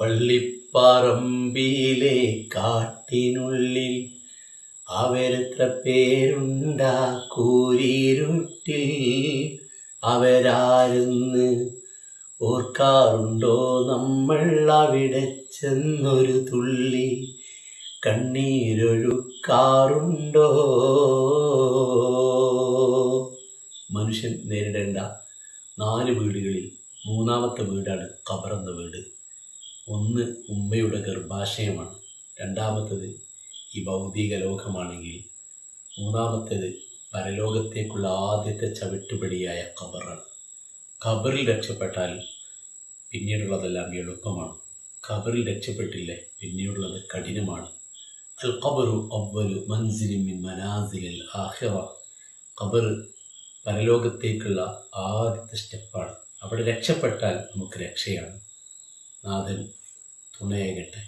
പള്ളിപ്പറമ്പിലെ കാട്ടിനുള്ളിൽ അവരെത്ര പേരുണ്ടാ കൂരിരുട്ടിൽ. അവരാരെന്ന് ഓർക്കാറുണ്ടോ നമ്മൾ? അവിടെ ചെന്നൊരു തുള്ളി കണ്ണീരൊഴുക്കാറുണ്ടോ? മനുഷ്യൻ നേരിടേണ്ട 4 വീടുകളിൽ 3ാമത്തെ വീടാണ് ഖബറെന്ന വീട്. ഒന്ന് ഉമ്മയുടെ ഗർഭാശയമാണ്, 2ാമത്തേത് ഈ ഭൗതിക ലോകമാണെങ്കിൽ, 3ാമത്തേത് പരലോകത്തേക്കുള്ള ആദ്യത്തെ ചവിട്ടുപടിയായ ഖബറാണ്. ഖബറിൽ രക്ഷപ്പെട്ടാൽ പിന്നീടുള്ളതെല്ലാം എളുപ്പമാണ്. ഖബറിൽ രക്ഷപ്പെട്ടില്ലേ പിന്നീടുള്ളത് കഠിനമാണ്. അൽ ഖബറു അവ്വലു മൻസിലിൻ മിൻ മനാസിലിൽ ആഖിറ. ഖബർ പരലോകത്തേക്കുള്ള ആദ്യത്തെ സ്റ്റെപ്പാണ്. അവിടെ രക്ഷപ്പെട്ടാൽ നമുക്ക് രക്ഷയാണ്. നാഥൻ തുണയേകട്ടെ.